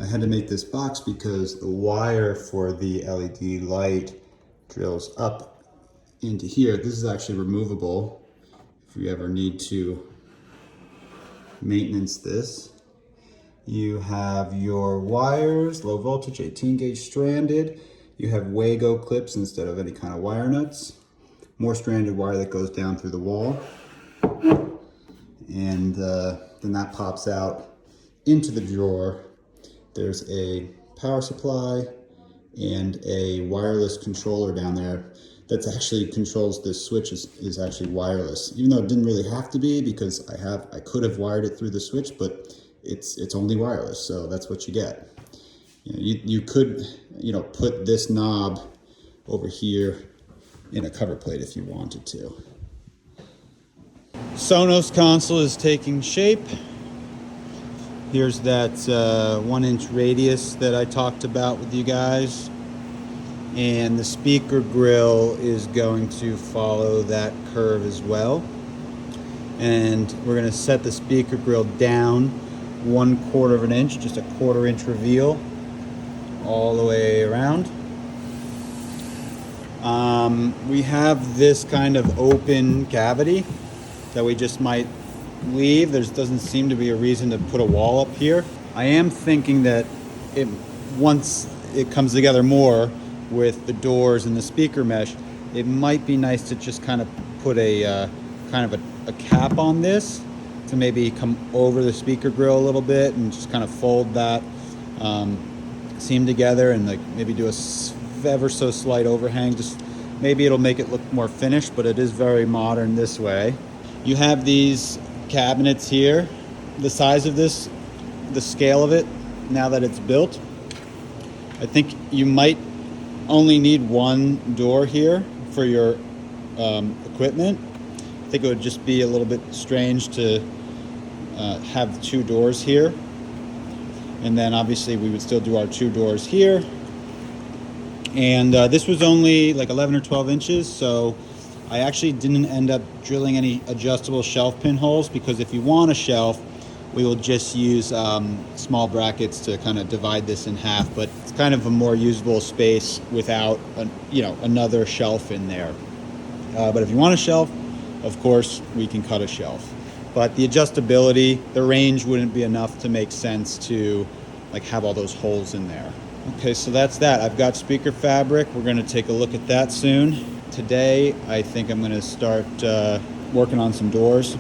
I had to make this box because the wire for the LED light drills up into here. This is actually removable if you ever need to maintenance this. You have your wires, low voltage, 18 gauge stranded. You have Wago clips instead of any kind of wire nuts. More stranded wire that goes down through the wall. And then that pops out into the drawer. There's a power supply and a wireless controller down there that actually controls this switch is actually wireless, even though it didn't really have to be, because I could have wired it through the switch, but it's only wireless, so that's what you get. You could put this knob over here in a cover plate if you wanted to. Sonos console is taking shape. Here's that 1-inch radius that I talked about with you guys. And the speaker grill is going to follow that curve as well. And we're going to set the speaker grill down 1/4 of an inch, just a 1/4 inch reveal all the way around. We have this kind of open cavity that we just might leave. There doesn't seem to be a reason to put a wall up here. I am thinking that once it comes together more with the doors and the speaker mesh, it might be nice to just kind of put a cap on this to maybe come over the speaker grill a little bit and just kind of fold that seam together and like maybe do a ever so slight overhang. Just maybe it'll make it look more finished, but it is very modern this way. You have these cabinets here. The size of this, the scale of it, now that it's built, I think you might only need one door here for your equipment. I think it would just be a little bit strange to have 2 doors here. And then obviously we would still do our 2 doors here. And this was only like 11 or 12 inches, so I actually didn't end up drilling any adjustable shelf pin holes, because if you want a shelf, we will just use small brackets to kind of divide this in half, but it's kind of a more usable space without another shelf in there. But if you want a shelf, of course, we can cut a shelf. But the adjustability, the range wouldn't be enough to make sense to like have all those holes in there. Okay, so that's that. I've got speaker fabric. We're going to take a look at that soon. Today, I think I'm going to start working on some doors.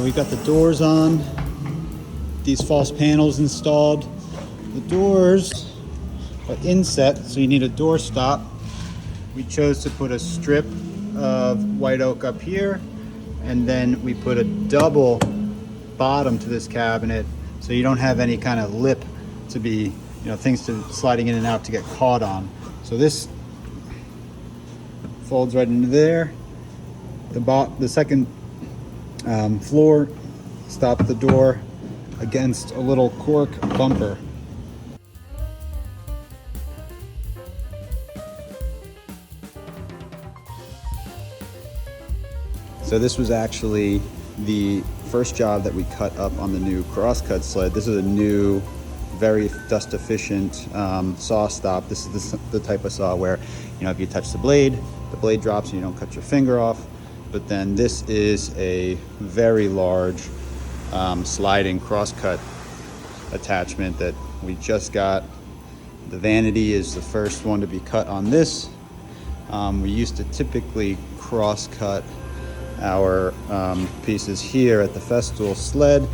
We've got the doors on, these false panels installed. The doors are inset, so you need a door stop. We chose to put a strip of white oak up here, and then we put a double bottom to this cabinet, so you don't have any kind of lip to be, things to sliding in and out to get caught on. So this folds right into there. The second floor, stop the door against a little cork bumper. So this was actually the first job that we cut up on the new crosscut sled. This is a new, very dust efficient saw stop. This is the type of saw where, if you touch the blade drops and you don't cut your finger off. But then this is a very large sliding crosscut attachment that we just got. The vanity is the first one to be cut on this. We used to typically cross-cut our pieces here at the Festool sled.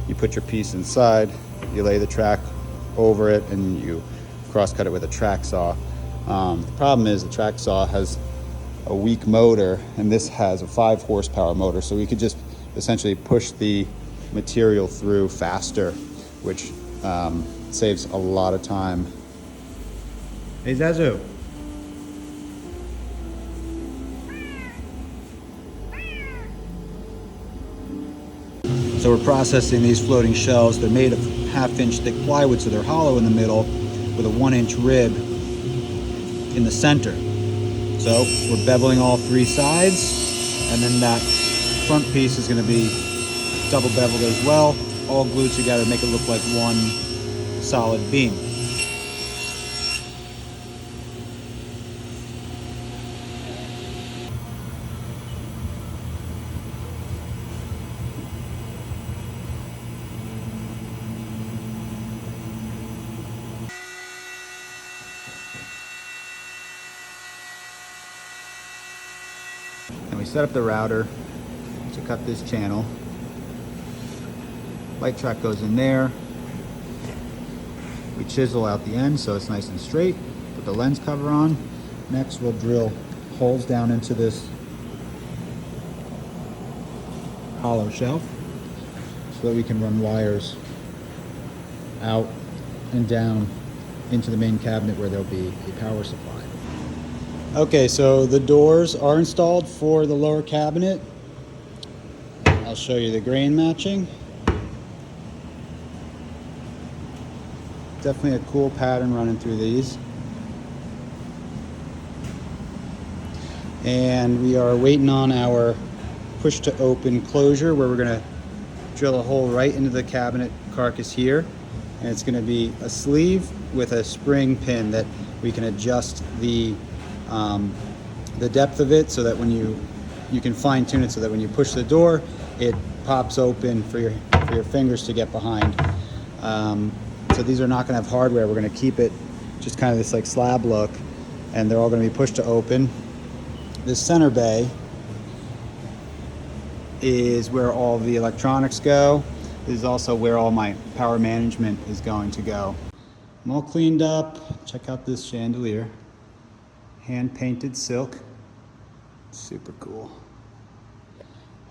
You put your piece inside, you lay the track over it, and you cross-cut it with a track saw. The problem is the track saw has a weak motor, and this has a 5 horsepower motor, so we could just essentially push the material through faster, which saves a lot of time. Hey Zazu. So we're processing these floating shelves. They're made of 1/2-inch thick plywood, so they're hollow in the middle with a 1-inch rib in the center. So we're beveling all 3 sides, and then that front piece is going to be double beveled as well, all glued together to make it look like one solid beam. And we set up the router to cut this channel. Light track goes in there. We chisel out the end so it's nice and straight. Put the lens cover on. Next we'll drill holes down into this hollow shelf so that we can run wires out and down into the main cabinet where there'll be a power supply. Okay, so the doors are installed for the lower cabinet. I'll show you the grain matching. Definitely a cool pattern running through these. And we are waiting on our push to open closure, where we're gonna drill a hole right into the cabinet carcass here. And it's gonna be a sleeve with a spring pin that we can adjust the depth of it, so that when you can fine tune it so that when you push the door, it pops open for your fingers to get behind. So these are not going to have hardware. We're going to keep it just kind of this like slab look, and they're all going to be pushed to open. This center bay is where all the electronics go. This is also where all my power management is going to go. I'm all cleaned up. Check out this chandelier. Hand painted silk. Super cool.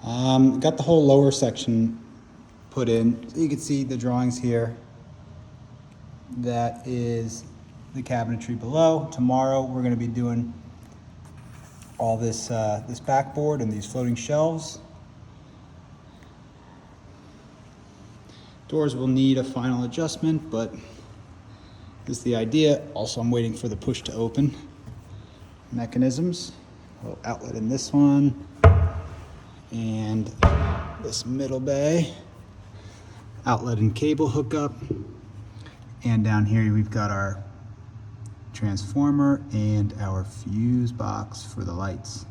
Got the whole lower section put in. So you can see the drawings here. That is the cabinetry below. Tomorrow we're going to be doing all this this backboard and these floating shelves. Doors will need a final adjustment, but this is the idea. Also, I'm waiting for the push to open mechanisms. Little outlet in this one, and this middle bay, outlet and cable hookup, and down here we've got our transformer and our fuse box for the lights.